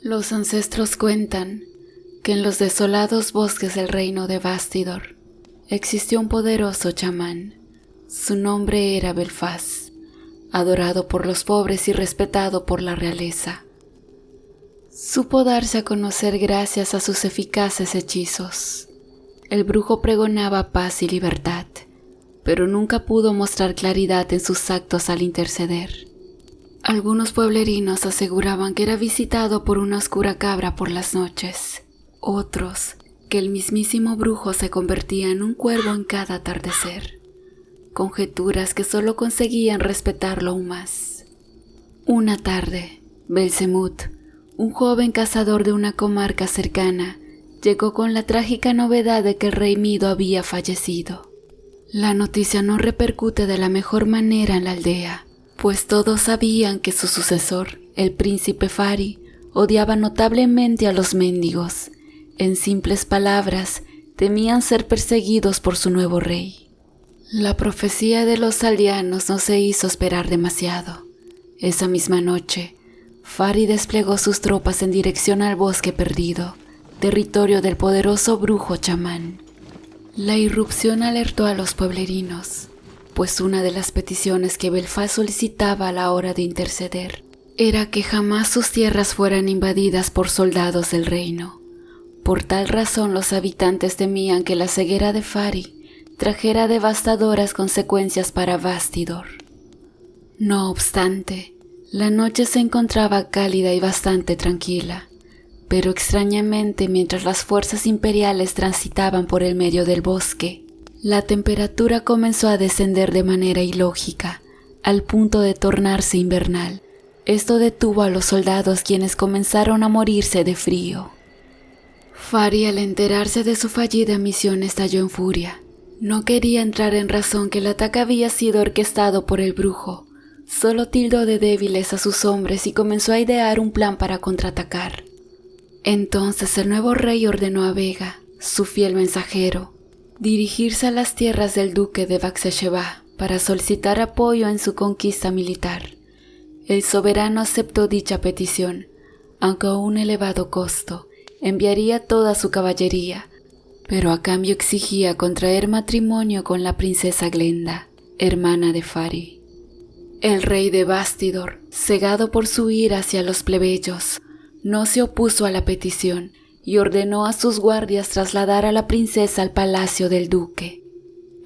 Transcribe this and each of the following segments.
Los ancestros cuentan que en los desolados bosques del reino de Bastidor existió un poderoso chamán. Su nombre era Belfast, adorado por los pobres y respetado por la realeza. Supo darse a conocer gracias a sus eficaces hechizos. El brujo pregonaba paz y libertad, pero nunca pudo mostrar claridad en sus actos al interceder. Algunos pueblerinos aseguraban que era visitado por una oscura cabra por las noches, otros que el mismísimo brujo se convertía en un cuervo en cada atardecer, conjeturas que solo conseguían respetarlo aún más. Una tarde, Belzemut, un joven cazador de una comarca cercana, llegó con la trágica novedad de que el rey Mido había fallecido. La noticia no repercute de la mejor manera en la aldea, pues todos sabían que su sucesor, el príncipe Fari, odiaba notablemente a los mendigos. En simples palabras, temían ser perseguidos por su nuevo rey. La profecía de los aldeanos no se hizo esperar demasiado. Esa misma noche, Fari desplegó sus tropas en dirección al bosque perdido, territorio del poderoso brujo chamán. La irrupción alertó a los pueblerinos, pues una de las peticiones que Belfast solicitaba a la hora de interceder era que jamás sus tierras fueran invadidas por soldados del reino. Por tal razón los habitantes temían que la ceguera de Fari trajera devastadoras consecuencias para Bastidor. No obstante, la noche se encontraba cálida y bastante tranquila, pero extrañamente mientras las fuerzas imperiales transitaban por el medio del bosque, la temperatura comenzó a descender de manera ilógica, al punto de tornarse invernal. Esto detuvo a los soldados, quienes comenzaron a morirse de frío. Fari, al enterarse de su fallida misión, estalló en furia. No quería entrar en razón que el ataque había sido orquestado por el brujo. Solo tildó de débiles a sus hombres y comenzó a idear un plan para contraatacar. Entonces el nuevo rey ordenó a Vega, su fiel mensajero, dirigirse a las tierras del duque de Baxasheba para solicitar apoyo en su conquista militar. El soberano aceptó dicha petición, aunque a un elevado costo. Enviaría toda su caballería, pero a cambio exigía contraer matrimonio con la princesa Glenda, hermana de Fari. El rey de Bastidor, cegado por su ira hacia los plebeyos, no se opuso a la petición y ordenó a sus guardias trasladar a la princesa al palacio del duque.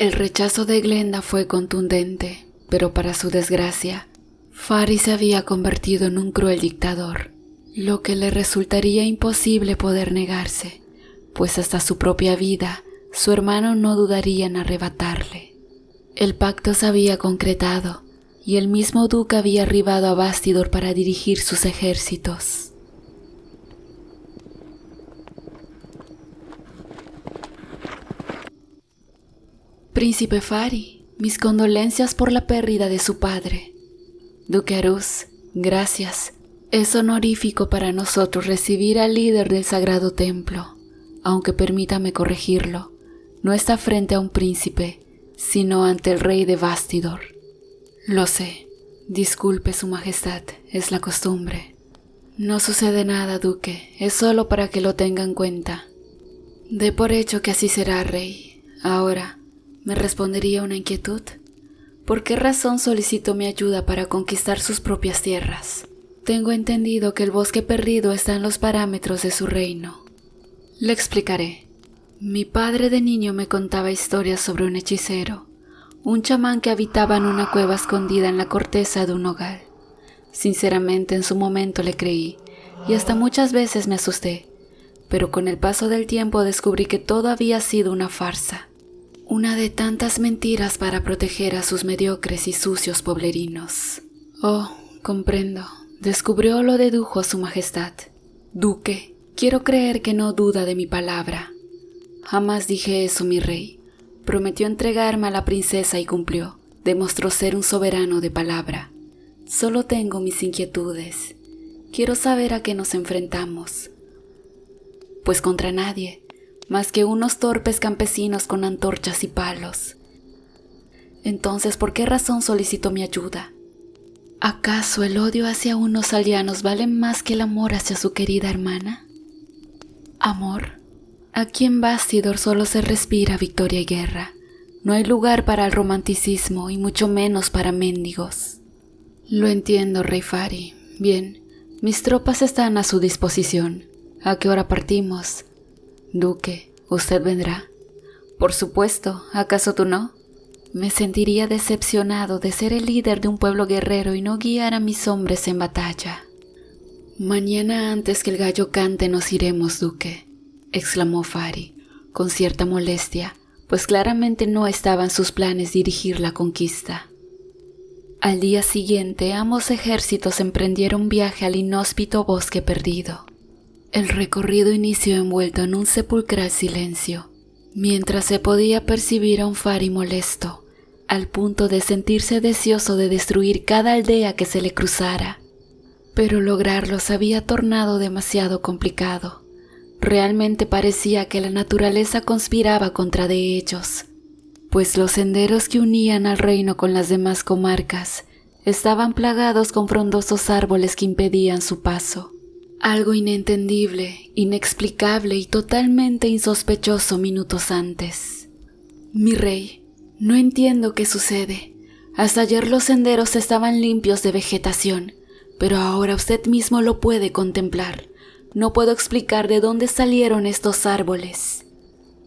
El rechazo de Glenda fue contundente, pero para su desgracia, Fari se había convertido en un cruel dictador, lo que le resultaría imposible poder negarse, pues hasta su propia vida su hermano no dudaría en arrebatarle. El pacto se había concretado y el mismo duque había arribado a Bastidor para dirigir sus ejércitos. Príncipe Fari, mis condolencias por la pérdida de su padre. Duque Arús, gracias. Es honorífico para nosotros recibir al líder del sagrado templo, aunque permítame corregirlo, no está frente a un príncipe, sino ante el rey de Bastidor. Lo sé, disculpe su majestad, es la costumbre. No sucede nada, duque, es solo para que lo tenga en cuenta. Dé por hecho que así será, rey. Ahora, ¿me respondería una inquietud? ¿Por qué razón solicitó mi ayuda para conquistar sus propias tierras? Tengo entendido que el bosque perdido está en los parámetros de su reino. Le explicaré. Mi padre de niño me contaba historias sobre un hechicero, un chamán que habitaba en una cueva escondida en la corteza de un nogal. Sinceramente, en su momento le creí, y hasta muchas veces me asusté, pero con el paso del tiempo descubrí que todo había sido una farsa. Una de tantas mentiras para proteger a sus mediocres y sucios pueblerinos. Oh, comprendo. Descubrió lo dedujo a su majestad. Duque, quiero creer que no duda de mi palabra. Jamás dije eso, mi rey. Prometió entregarme a la princesa y cumplió. Demostró ser un soberano de palabra. Solo tengo mis inquietudes. Quiero saber a qué nos enfrentamos. Pues contra nadie, más que unos torpes campesinos con antorchas y palos. Entonces, ¿por qué razón solicitó mi ayuda? ¿Acaso el odio hacia unos aldeanos vale más que el amor hacia su querida hermana? Amor. Aquí en Bastidor solo se respira victoria y guerra. No hay lugar para el romanticismo y mucho menos para mendigos. Lo entiendo, Rey Fari. Bien, mis tropas están a su disposición. ¿A qué hora partimos? Duque, ¿usted vendrá? Por supuesto, ¿acaso tú no? Me sentiría decepcionado de ser el líder de un pueblo guerrero y no guiar a mis hombres en batalla. Mañana antes que el gallo cante nos iremos, Duque, exclamó Fari, con cierta molestia, pues claramente no estaba en sus planes dirigir la conquista. Al día siguiente, ambos ejércitos emprendieron viaje al inhóspito bosque perdido. El recorrido inició envuelto en un sepulcral silencio, mientras se podía percibir a un Fari molesto, al punto de sentirse deseoso de destruir cada aldea que se le cruzara. Pero lograrlo se había tornado demasiado complicado. Realmente parecía que la naturaleza conspiraba contra de ellos, pues los senderos que unían al reino con las demás comarcas estaban plagados con frondosos árboles que impedían su paso. Algo inentendible, inexplicable y totalmente insospechoso minutos antes. Mi rey, no entiendo qué sucede. Hasta ayer los senderos estaban limpios de vegetación, pero ahora usted mismo lo puede contemplar. No puedo explicar de dónde salieron estos árboles.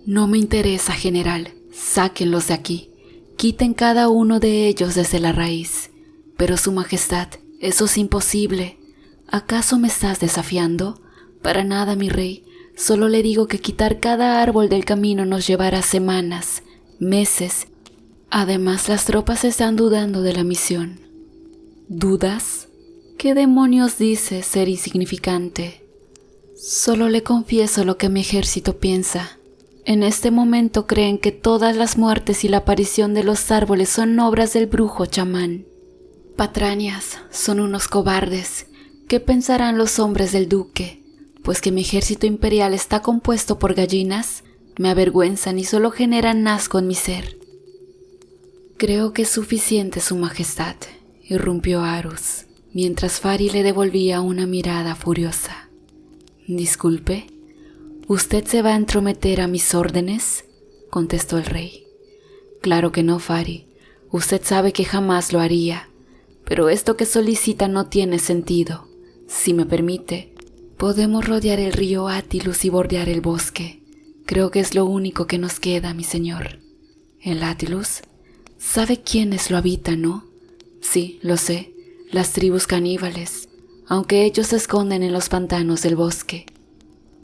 No me interesa, general. Sáquenlos de aquí. Quiten cada uno de ellos desde la raíz. Pero su majestad, eso es imposible. ¿Acaso me estás desafiando? Para nada, mi rey. Solo le digo que quitar cada árbol del camino nos llevará semanas, meses. Además, las tropas están dudando de la misión. ¿Dudas? ¿Qué demonios dices, ser insignificante? Solo le confieso lo que mi ejército piensa. En este momento creen que todas las muertes y la aparición de los árboles son obras del brujo chamán. Patrañas, son unos cobardes. ¿Qué pensarán los hombres del duque? Pues que mi ejército imperial está compuesto por gallinas, me avergüenzan y solo generan asco en mi ser. Creo que es suficiente, su majestad, irrumpió Arus, mientras Fari le devolvía una mirada furiosa. Disculpe, ¿usted se va a entrometer a mis órdenes?, contestó el rey. Claro que no, Fari, usted sabe que jamás lo haría, pero esto que solicita no tiene sentido. Si me permite, podemos rodear el río Atilus y bordear el bosque. Creo que es lo único que nos queda, mi señor. ¿El Atilus? ¿Sabe quiénes lo habitan, no? Sí, lo sé, las tribus caníbales, aunque ellos se esconden en los pantanos del bosque.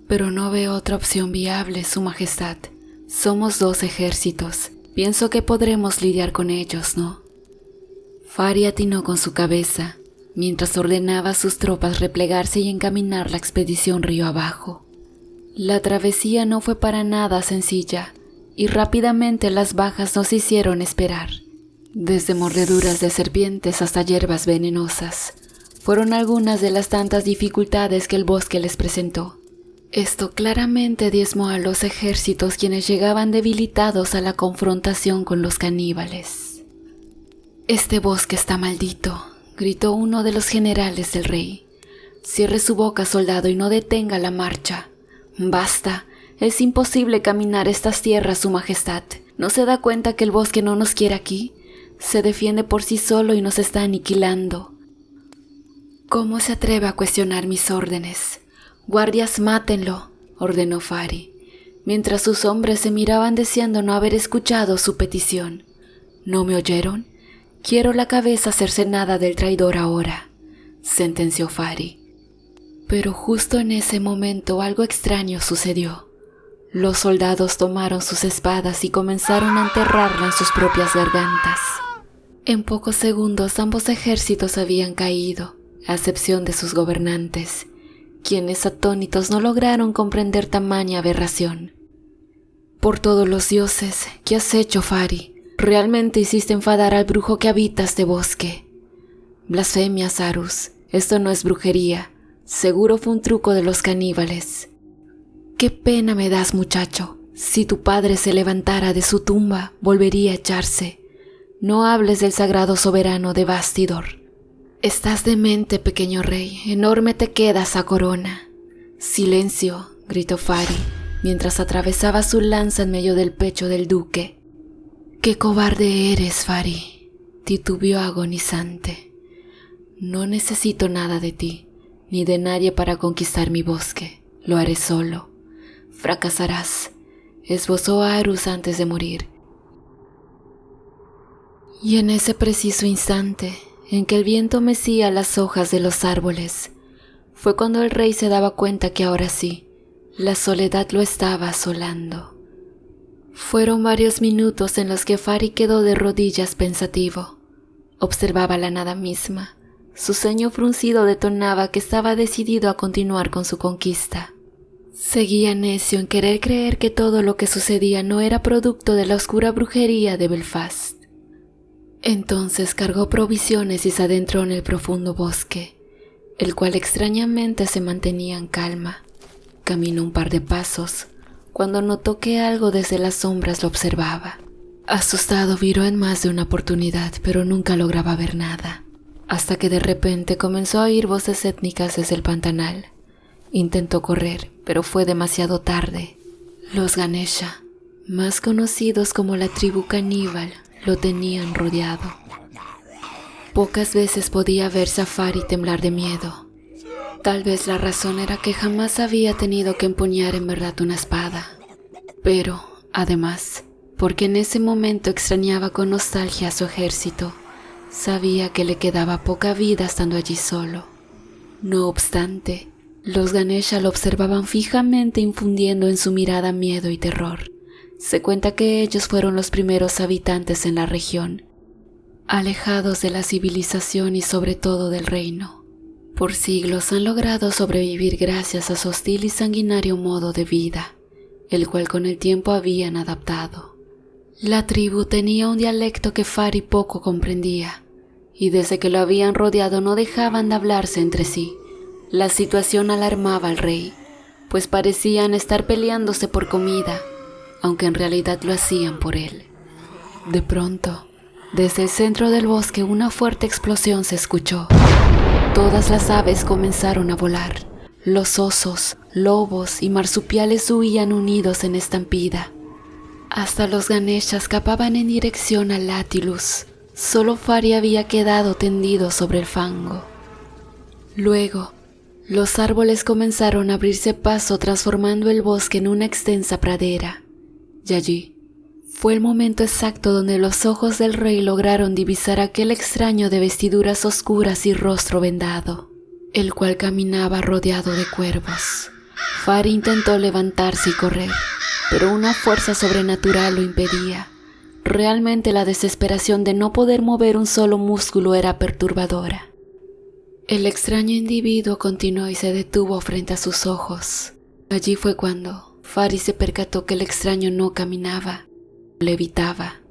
Pero no veo otra opción viable, su majestad. Somos 2 ejércitos. Pienso que podremos lidiar con ellos, ¿no? Fari atinó con su cabeza, mientras ordenaba a sus tropas replegarse y encaminar la expedición río abajo. La travesía no fue para nada sencilla, y rápidamente las bajas nos hicieron esperar. Desde mordeduras de serpientes hasta hierbas venenosas, fueron algunas de las tantas dificultades que el bosque les presentó. Esto claramente diezmó a los ejércitos, quienes llegaban debilitados a la confrontación con los caníbales. «Este bosque está maldito», gritó uno de los generales del rey. «Cierre su boca, soldado, y no detenga la marcha. Basta, es imposible caminar estas tierras, su majestad. ¿No se da cuenta que el bosque no nos quiere aquí? Se defiende por sí solo y nos está aniquilando». «¿Cómo se atreve a cuestionar mis órdenes? Guardias, mátenlo», ordenó Fari, mientras sus hombres se miraban deseando no haber escuchado su petición. «¿No me oyeron? Quiero la cabeza cercenada del traidor ahora», sentenció Fari. Pero justo en ese momento algo extraño sucedió. Los soldados tomaron sus espadas y comenzaron a enterrarla en sus propias gargantas. En pocos segundos ambos ejércitos habían caído, a excepción de sus gobernantes, quienes atónitos no lograron comprender tamaña aberración. «Por todos los dioses, ¿qué has hecho, Fari? Realmente hiciste enfadar al brujo que habita este bosque». «Blasfemias, Arus. Esto no es brujería. Seguro fue un truco de los caníbales». «Qué pena me das, muchacho. Si tu padre se levantara de su tumba, volvería a echarse. No hables del sagrado soberano de Bastidor». Estás demente, pequeño rey, enorme te queda esa corona. Silencio, gritó Fari, mientras atravesaba su lanza en medio del pecho del duque. ¡Qué cobarde eres, Fari!, titubeó agonizante. No necesito nada de ti, ni de nadie para conquistar mi bosque. Lo haré solo. Fracasarás, esbozó Arus antes de morir. Y en ese preciso instante, en que el viento mecía las hojas de los árboles, fue cuando el rey se daba cuenta que ahora sí, la soledad lo estaba asolando. Fueron varios minutos en los que Fari quedó de rodillas pensativo. Observaba la nada misma. Su ceño fruncido detonaba que estaba decidido a continuar con su conquista. Seguía necio en querer creer que todo lo que sucedía no era producto de la oscura brujería de Belfast. Entonces cargó provisiones y se adentró en el profundo bosque, el cual extrañamente se mantenía en calma. Caminó un par de pasos, cuando notó que algo desde las sombras lo observaba. Asustado viró en más de una oportunidad, pero nunca lograba ver nada, hasta que de repente comenzó a oír voces étnicas desde el pantanal. Intentó correr, pero fue demasiado tarde. Los Ganesha, más conocidos como la tribu caníbal, lo tenían rodeado. Pocas veces podía ver Fari temblar de miedo. Tal vez la razón era que jamás había tenido que empuñar en verdad una espada. Pero, además, porque en ese momento extrañaba con nostalgia a su ejército, sabía que le quedaba poca vida estando allí solo. No obstante, los Ganesha lo observaban fijamente, infundiendo en su mirada miedo y terror. Se cuenta que ellos fueron los primeros habitantes en la región, alejados de la civilización y sobre todo del reino. Por siglos han logrado sobrevivir gracias a su hostil y sanguinario modo de vida, el cual con el tiempo habían adaptado. La tribu tenía un dialecto que Fari poco comprendía, y desde que lo habían rodeado no dejaban de hablarse entre sí. La situación alarmaba al rey, pues parecían estar peleándose por comida, aunque en realidad lo hacían por él. De pronto, desde el centro del bosque una fuerte explosión se escuchó. Todas las aves comenzaron a volar. Los osos, lobos y marsupiales huían unidos en estampida. Hasta los Ganesha escapaban en dirección al Látilus. Solo Fari había quedado tendido sobre el fango. Luego, los árboles comenzaron a abrirse paso, transformando el bosque en una extensa pradera. Y allí fue el momento exacto donde los ojos del rey lograron divisar a aquel extraño de vestiduras oscuras y rostro vendado, el cual caminaba rodeado de cuervos. Fari intentó levantarse y correr, pero una fuerza sobrenatural lo impedía. Realmente la desesperación de no poder mover un solo músculo era perturbadora. El extraño individuo continuó y se detuvo frente a sus ojos. Allí fue cuando Fari se percató que el extraño no caminaba, levitaba.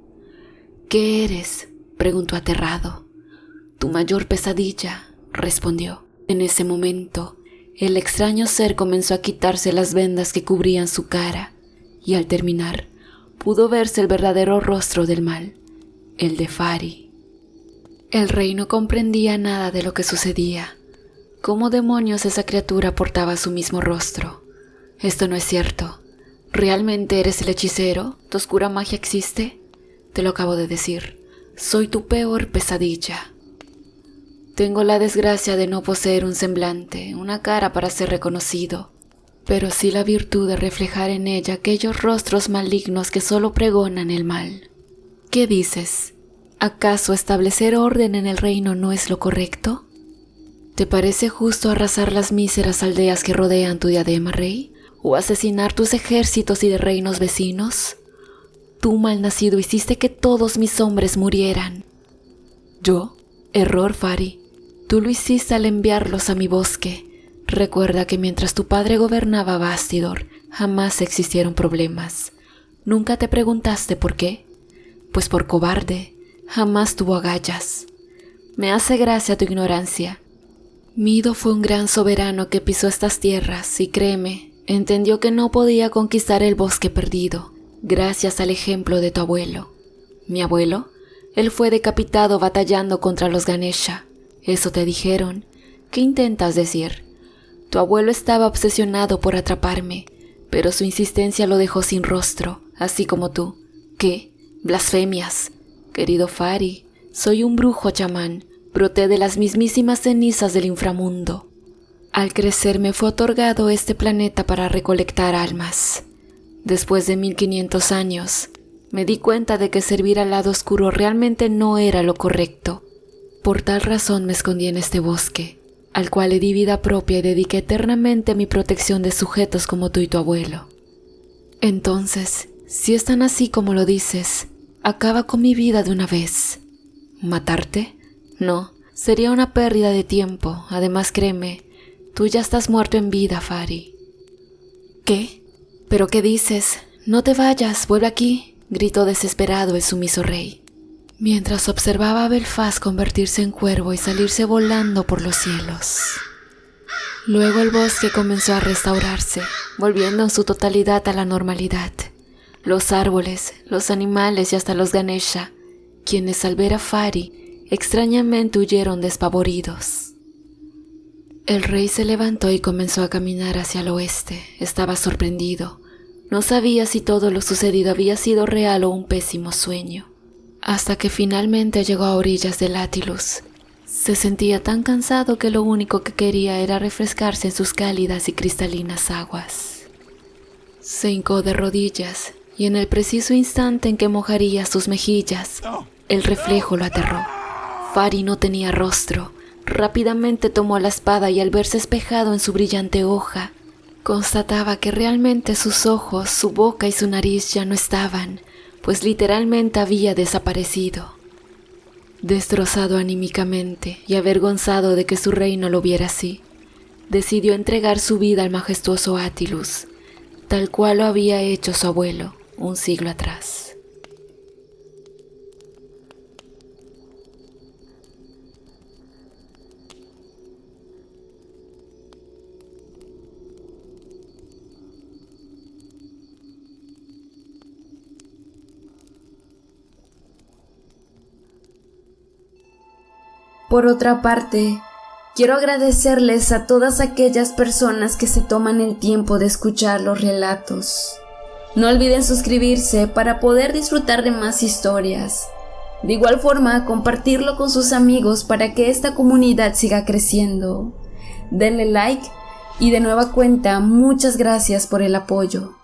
¿Qué eres?, preguntó aterrado. Tu mayor pesadilla, respondió. En ese momento, el extraño ser comenzó a quitarse las vendas que cubrían su cara, y al terminar, pudo verse el verdadero rostro del mal, el de Fari. El rey no comprendía nada de lo que sucedía. ¿Cómo demonios esa criatura portaba su mismo rostro? Esto no es cierto. ¿Realmente eres el hechicero? ¿Tu oscura magia existe? Te lo acabo de decir. Soy tu peor pesadilla. Tengo la desgracia de no poseer un semblante, una cara para ser reconocido, pero sí la virtud de reflejar en ella aquellos rostros malignos que solo pregonan el mal. ¿Qué dices? ¿Acaso establecer orden en el reino no es lo correcto? ¿Te parece justo arrasar las míseras aldeas que rodean tu diadema, rey? ¿O asesinar tus ejércitos y de reinos vecinos? Tú, malnacido, hiciste que todos mis hombres murieran. ¿Yo? Error, Fari. Tú lo hiciste al enviarlos a mi bosque. Recuerda que mientras tu padre gobernaba Bastidor, jamás existieron problemas. ¿Nunca te preguntaste por qué? Pues por cobarde. Jamás tuvo agallas. Me hace gracia tu ignorancia. Mido fue un gran soberano que pisó estas tierras y créeme, entendió que no podía conquistar el bosque perdido, gracias al ejemplo de tu abuelo. ¿Mi abuelo? Él fue decapitado batallando contra los Ganesha. ¿Eso te dijeron? ¿Qué intentas decir? Tu abuelo estaba obsesionado por atraparme, pero su insistencia lo dejó sin rostro, así como tú. ¿Qué? Blasfemias. Querido Fari, soy un brujo chamán, broté de las mismísimas cenizas del inframundo. Al crecer me fue otorgado este planeta para recolectar almas. Después de 1500 años, me di cuenta de que servir al lado oscuro realmente no era lo correcto. Por tal razón me escondí en este bosque, al cual le di vida propia y dediqué eternamente a mi protección de sujetos como tú y tu abuelo. Entonces, si es tan así como lo dices, acaba con mi vida de una vez. ¿Matarte? No, sería una pérdida de tiempo. Además, créeme, tú ya estás muerto en vida, Fari. ¿Qué? ¿Pero qué dices? No te vayas, vuelve aquí, gritó desesperado el sumiso rey, mientras observaba a Belfast convertirse en cuervo y salirse volando por los cielos. Luego el bosque comenzó a restaurarse, volviendo en su totalidad a la normalidad. Los árboles, los animales y hasta los Ganesha, quienes al ver a Fari, extrañamente huyeron despavoridos. El rey se levantó y comenzó a caminar hacia el oeste. Estaba sorprendido. No sabía si todo lo sucedido había sido real o un pésimo sueño. Hasta que finalmente llegó a orillas del Atilus. Se sentía tan cansado que lo único que quería era refrescarse en sus cálidas y cristalinas aguas. Se hincó de rodillas y en el preciso instante en que mojaría sus mejillas, el reflejo lo aterró. Fari no tenía rostro. Rápidamente tomó la espada y al verse espejado en su brillante hoja, constataba que realmente sus ojos, su boca y su nariz ya no estaban, pues literalmente había desaparecido. Destrozado anímicamente y avergonzado de que su reino lo viera así, decidió entregar su vida al majestuoso Atilus, tal cual lo había hecho su abuelo un siglo atrás. Por otra parte, quiero agradecerles a todas aquellas personas que se toman el tiempo de escuchar los relatos. No olviden suscribirse para poder disfrutar de más historias. De igual forma, compartirlo con sus amigos para que esta comunidad siga creciendo. Denle like y de nueva cuenta, muchas gracias por el apoyo.